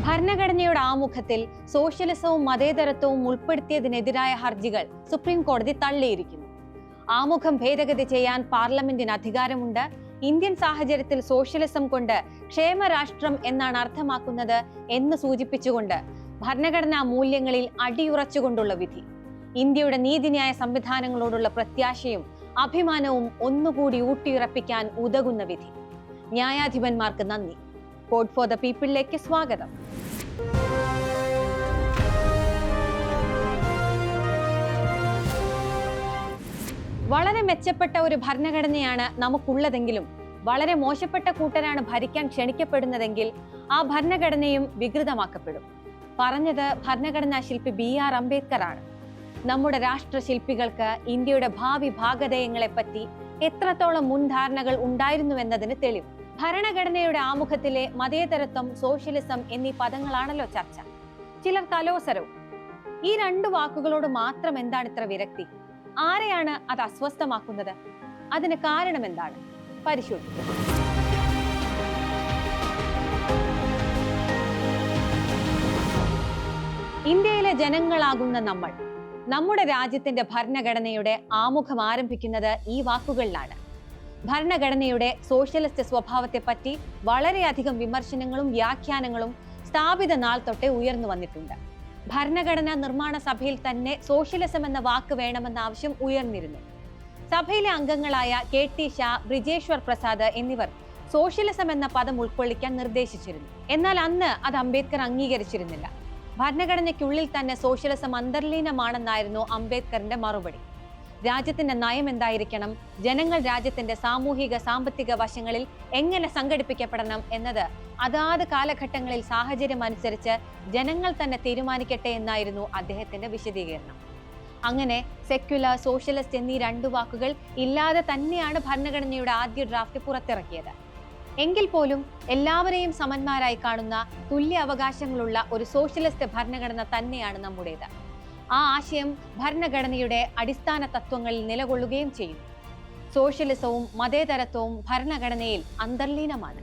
ഭരണഘടനയുടെ ആമുഖത്തിൽ സോഷ്യലിസവും മതേതരത്വവും ഉൾപ്പെടുത്തിയതിനെതിരായ ഹർജികൾ സുപ്രീം കോടതി തള്ളിയിരിക്കുന്നു. ആമുഖം ഭേദഗതി ചെയ്യാൻ പാർലമെന്റിന് അധികാരമുണ്ട്. ഇന്ത്യൻ സാഹചര്യത്തിൽ സോഷ്യലിസം കൊണ്ട് ക്ഷേമരാഷ്ട്രം എന്നാണ് അർത്ഥമാക്കുന്നത് എന്ന് സൂചിപ്പിച്ചുകൊണ്ട് ഭരണഘടനാ മൂല്യങ്ങളിൽ അടിയുറച്ചുകൊണ്ടുള്ള വിധി. ഇന്ത്യയുടെ നീതിന്യായ സംവിധാനങ്ങളോടുള്ള പ്രത്യാശയും അഭിമാനവും ഒന്നുകൂടി ഊട്ടിയുറപ്പിക്കാൻ ഉതകുന്ന വിധി. ന്യായാധിപന്മാർക്ക് നന്ദി. കോഡ് ഫോർ ദ പീപ്പിളിലേക്ക് സ്വാഗതം. വളരെ മെച്ചപ്പെട്ട ഒരു ഭരണഘടനയാണ് നമുക്കുള്ളതെങ്കിലും വളരെ മോശപ്പെട്ട കൂട്ടരാണ് ഭരിക്കാൻ ക്ഷണിക്കപ്പെടുന്നതെങ്കിൽ ആ ഭരണഘടനയും വികൃതമാക്കപ്പെടും. പറഞ്ഞത് ഭരണഘടനാ ശില്പി BR അംബേദ്കർ ആണ്. നമ്മുടെ രാഷ്ട്രശില്പികൾക്ക് ഇന്ത്യയുടെ ഭാവി ഭാഗധേയങ്ങളെപ്പറ്റി എത്രത്തോളം മുൻധാരണകൾ ഉണ്ടായിരുന്നുവെന്നതിന് തെളിവ്. ഭരണഘടനയുടെ ആമുഖത്തിലെ മതേതരത്വം, സോഷ്യലിസം എന്നീ പദങ്ങളാണല്ലോ ചർച്ച. ചിലർ കലോസരവും. ഈ രണ്ടു വാക്കുകളോട് മാത്രം എന്താണ് ഇത്ര വിരക്തി? ആരെയാണ് അത് അസ്വസ്ഥമാക്കുന്നത്? അതിന് കാരണം എന്താണ്? പരിശോധിക്കും. ഇന്ത്യയിലെ ജനങ്ങളാകുന്ന നമ്മൾ നമ്മുടെ രാജ്യത്തിന്റെ ഭരണഘടനയുടെ ആമുഖം ആരംഭിക്കുന്നത് ഈ വാക്കുകളിലാണ്. ഭരണഘടനയുടെ സോഷ്യലിസ്റ്റ് സ്വഭാവത്തെ പറ്റി വളരെയധികം വിമർശനങ്ങളും വ്യാഖ്യാനങ്ങളും സ്ഥാപിത നാൾ തൊട്ടേ ഉയർന്നു വന്നിട്ടുണ്ട്. ഭരണഘടനാ നിർമ്മാണ സഭയിൽ തന്നെ സോഷ്യലിസം എന്ന വാക്ക് വേണമെന്ന ആവശ്യം ഉയർന്നിരുന്നു. സഭയിലെ അംഗങ്ങളായ KT ഷാ, ബ്രിജേശ്വർ പ്രസാദ് എന്നിവർ സോഷ്യലിസം എന്ന പദം ഉൾക്കൊള്ളിക്കാൻ നിർദ്ദേശിച്ചിരുന്നു. എന്നാൽ അന്ന് അത് അംബേദ്കർ അംഗീകരിച്ചിരുന്നില്ല. ഭരണഘടനയ്ക്കുള്ളിൽ തന്നെ സോഷ്യലിസം അന്തർലീനമാണെന്നായിരുന്നു അംബേദ്കറിന്റെ മറുപടി. രാജ്യത്തിന്റെ നയം എന്തായിരിക്കണം, ജനങ്ങൾ രാജ്യത്തിന്റെ സാമൂഹിക സാമ്പത്തിക വശങ്ങളിൽ എങ്ങനെ സംഘടിപ്പിക്കപ്പെടണം എന്നത് അതാത് കാലഘട്ടങ്ങളിൽ സാഹചര്യം അനുസരിച്ച് ജനങ്ങൾ തന്നെ തീരുമാനിക്കട്ടെ എന്നായിരുന്നു അദ്ദേഹത്തിന്റെ വിശദീകരണം. അങ്ങനെ സെക്യുലർ, സോഷ്യലിസ്റ്റ് എന്നീ രണ്ടു വാക്കുകൾ ഇല്ലാതെ തന്നെയാണ് ഭരണഘടനയുടെ ആദ്യ ഡ്രാഫ്റ്റ് പുറത്തിറക്കിയത്. എങ്കിൽ പോലും എല്ലാവരെയും സമന്മാരായി കാണുന്ന തുല്യ അവകാശങ്ങളുള്ള ഒരു സോഷ്യലിസ്റ്റ് ഭരണഘടന തന്നെയാണ് നമ്മുടേത്. ആ ആശയം ഭരണഘടനയുടെ അടിസ്ഥാന തത്വങ്ങളിൽ നിലകൊള്ളുകയും ചെയ്യുന്നു. സോഷ്യലിസവും മതേതരത്വവും ഭരണഘടനയിൽ അന്തർലീനമാണ്.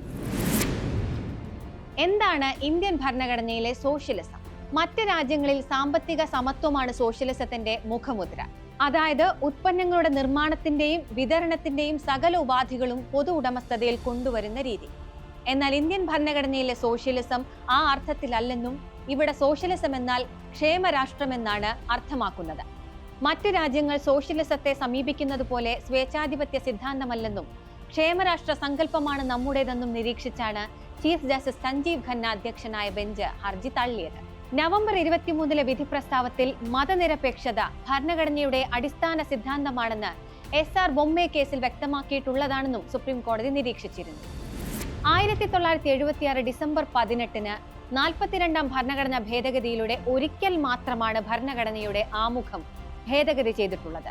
എന്താണ് ഇന്ത്യൻ ഭരണഘടനയിലെ സോഷ്യലിസം? മറ്റ് രാജ്യങ്ങളിൽ സാമ്പത്തിക സമത്വമാണ് സോഷ്യലിസത്തിന്റെ മുഖമുദ്ര. അതായത് ഉത്പന്നങ്ങളുടെ നിർമ്മാണത്തിന്റെയും വിതരണത്തിന്റെയും സകല ഉപാധികളും പൊതു ഉടമസ്ഥതയിൽ കൊണ്ടുവരുന്ന രീതി. എന്നാൽ ഇന്ത്യൻ ഭരണഘടനയിലെ സോഷ്യലിസം ആ അർത്ഥത്തിലല്ലെന്നും ഇവിടെ സോഷ്യലിസം എന്നാൽ ക്ഷേമരാഷ്ട്രം എന്നാണ് അർത്ഥമാക്കുന്നത്. മറ്റു രാജ്യങ്ങൾ സോഷ്യലിസത്തെ സമീപിക്കുന്നത് പോലെ സ്വേച്ഛാധിപത്യ സിദ്ധാന്തമല്ലെന്നും ക്ഷേമരാഷ്ട്ര സങ്കല്പമാണ് നമ്മുടേതെന്നും നിരീക്ഷിച്ചാണ് ചീഫ് ജസ്റ്റിസ് സഞ്ജീവ് ഖന്ന അധ്യക്ഷനായ ബെഞ്ച് ഹർജി തള്ളിയത്. നവംബർ 23 വിധി പ്രസ്താവത്തിൽ മതനിരപേക്ഷത ഭരണഘടനയുടെ അടിസ്ഥാന സിദ്ധാന്തമാണെന്ന് SR ബൊമ്മെ കേസിൽ വ്യക്തമാക്കിയിട്ടുള്ളതാണെന്നും സുപ്രീം കോടതി നിരീക്ഷിച്ചിരുന്നു. 1976 ഡിസംബർ 18 42ാം ഭരണഘടനാ ഭേദഗതിയിലൂടെ ഒരിക്കൽ മാത്രമാണ് ഭരണഘടനയുടെ ആമുഖം ഭേദഗതി ചെയ്തിട്ടുള്ളത്.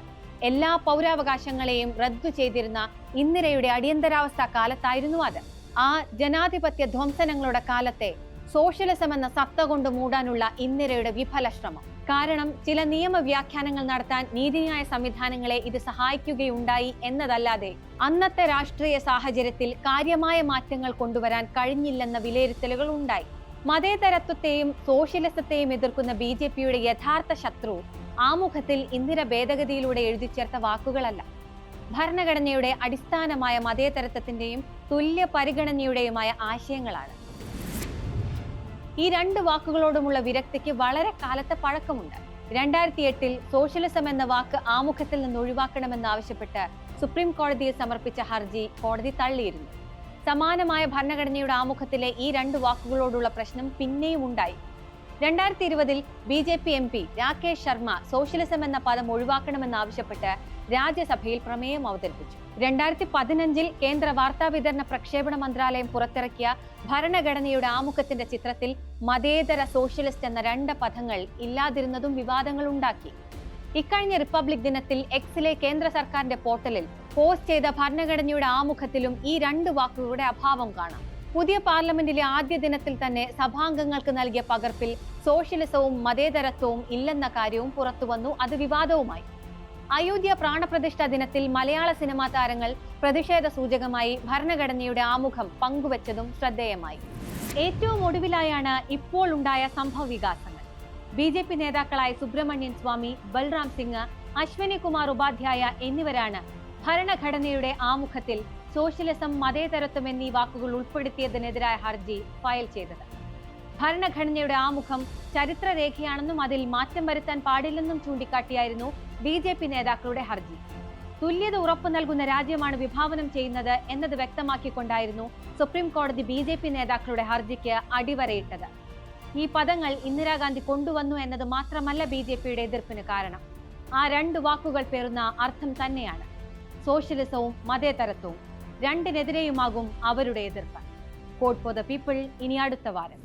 എല്ലാ പൗരാവകാശങ്ങളെയും റദ്ദു ചെയ്തിരുന്ന ഇന്ദിരയുടെ അടിയന്തരാവസ്ഥ കാലത്തായിരുന്നു അത്. ആ ജനാധിപത്യ ധ്വംസനങ്ങളുടെ കാലത്തെ സോഷ്യലിസം എന്ന സത്ത കൊണ്ട് മൂടാനുള്ള ഇന്ദിരയുടെ വിഫല ശ്രമം കാരണം ചില നിയമവ്യാഖ്യാനങ്ങൾ നടത്താൻ നീതിന്യായ സംവിധാനങ്ങളെ ഇത് സഹായിക്കുകയുണ്ടായി എന്നതല്ലാതെ അന്നത്തെ രാഷ്ട്രീയ സാഹചര്യത്തിൽ കാര്യമായ മാറ്റങ്ങൾ കൊണ്ടുവരാൻ കഴിഞ്ഞില്ലെന്ന വിലയിരുത്തലുകൾ ഉണ്ടായി. മതേതരത്വത്തെയും സോഷ്യലിസത്തെയും എതിർക്കുന്ന BJPയുടെ യഥാർത്ഥ ശത്രു ആമുഖത്തിൽ ഇന്ദിര ഭേദഗതിയിലൂടെ എഴുതി ചേർത്ത വാക്കുകളല്ല, ഭരണഘടനയുടെ അടിസ്ഥാനമായ മതേതരത്വത്തിന്റെയും തുല്യ പരിഗണനയുടെയുമായ ആശയങ്ങളാണ്. ഈ രണ്ട് വാക്കുകളോടുമുള്ള വിരക്തിക്ക് വളരെ കാലത്തെ പഴക്കമുണ്ട്. 2008 സോഷ്യലിസം എന്ന വാക്ക് ആമുഖത്തിൽ നിന്ന് ഒഴിവാക്കണമെന്നാവശ്യപ്പെട്ട് സുപ്രീം കോടതിയിൽ സമർപ്പിച്ച ഹർജി കോടതി തള്ളിയിരുന്നു. സമാനമായ ഭരണഘടനയുടെ ആമുഖത്തിലെ ഈ രണ്ട് വാക്കുകളോടുള്ള പ്രശ്നം പിന്നെയും ഉണ്ടായി. 2020 BJP MP Rakesh Sharma socialism എന്ന പദം ഒഴിവാക്കണമെന്നാവശ്യപ്പെട്ട് രാജ്യസഭയിൽ പ്രമേയം അവതരിപ്പിച്ചു. 2015 കേന്ദ്ര വാർത്താ വിതരണ പ്രക്ഷേപണ മന്ത്രാലയം പുറത്തിറക്കിയ ഭരണഘടനയുടെ ആമുഖത്തിന്റെ ചിത്രത്തിൽ മതേതര, സോഷ്യലിസ്റ്റ് എന്ന രണ്ട് പദങ്ങൾ ഇല്ലാതിരുന്നതും വിവാദങ്ങൾ ഉണ്ടാക്കി. ഇക്കഴിഞ്ഞ റിപ്പബ്ലിക് ദിനത്തിൽ എക്സിലെ കേന്ദ്ര സർക്കാരിന്റെ പോർട്ടലിൽ പോസ്റ്റ് ചെയ്ത ഭരണഘടനയുടെ ആമുഖത്തിലും ഈ രണ്ട് വാക്കുകളുടെ അഭാവം കാണാം. പുതിയ പാർലമെന്റിലെ ആദ്യ ദിനത്തിൽ തന്നെ സഭാംഗങ്ങൾക്ക് നൽകിയ പകർപ്പിൽ സോഷ്യലിസവും മതേതരത്വവും ഇല്ലെന്ന കാര്യവും പുറത്തുവന്നു. അത് വിവാദവുമായി. അയോധ്യ പ്രാണപ്രതിഷ്ഠാ ദിനത്തിൽ മലയാള സിനിമാ താരങ്ങൾ പ്രതിഷേധ സൂചകമായി ഭരണഘടനയുടെ ആമുഖം പങ്കുവച്ചതും ശ്രദ്ധേയമായി. ഏറ്റവും ഒടുവിലായാണ് ഇപ്പോൾ ഉണ്ടായ സംഭവ വികാസങ്ങൾ. BJP നേതാക്കളായ സുബ്രഹ്മണ്യൻ സ്വാമി, ബൽറാം സിംഗ്, അശ്വനി കുമാർ ഉപാധ്യായ എന്നിവരാണ് ഭരണഘടനയുടെ ആമുഖത്തിൽ സോഷ്യലിസം, മതേതരത്വം എന്നീ വാക്കുകൾ ഉൾപ്പെടുത്തിയതിനെതിരായ ഹർജി ഫയൽ ചെയ്തത്. ഭരണഘടനയുടെ ആമുഖം ചരിത്രരേഖയാണെന്നും അതിൽ മാറ്റം വരുത്താൻ പാടില്ലെന്നും ചൂണ്ടിക്കാട്ടിയായിരുന്നു BJP നേതാക്കളുടെ ഹർജി. തുല്യത ഉറപ്പു നൽകുന്ന രാജ്യമാണ് വിഭാവനം ചെയ്യുന്നത് എന്നത് വ്യക്തമാക്കിക്കൊണ്ടായിരുന്നു സുപ്രീം കോടതി BJP നേതാക്കളുടെ ഹർജിക്ക് അടിവരയിട്ടത്. ഈ പദങ്ങൾ ഇന്ദിരാഗാന്ധി കൊണ്ടുവന്നു എന്നത് മാത്രമല്ല BJPയുടെ എതിർപ്പിന് കാരണം. ആ രണ്ട് വാക്കുകൾ പേറുന്ന അർത്ഥം തന്നെയാണ്. സോഷ്യലിസവും മതേതരത്വവും രണ്ടിനെതിരെയുമാകും അവരുടെ എതിർപ്പ്. കോഡ് ഫോർ ദ പീപ്പിൾ ഇനി അടുത്ത വാരം.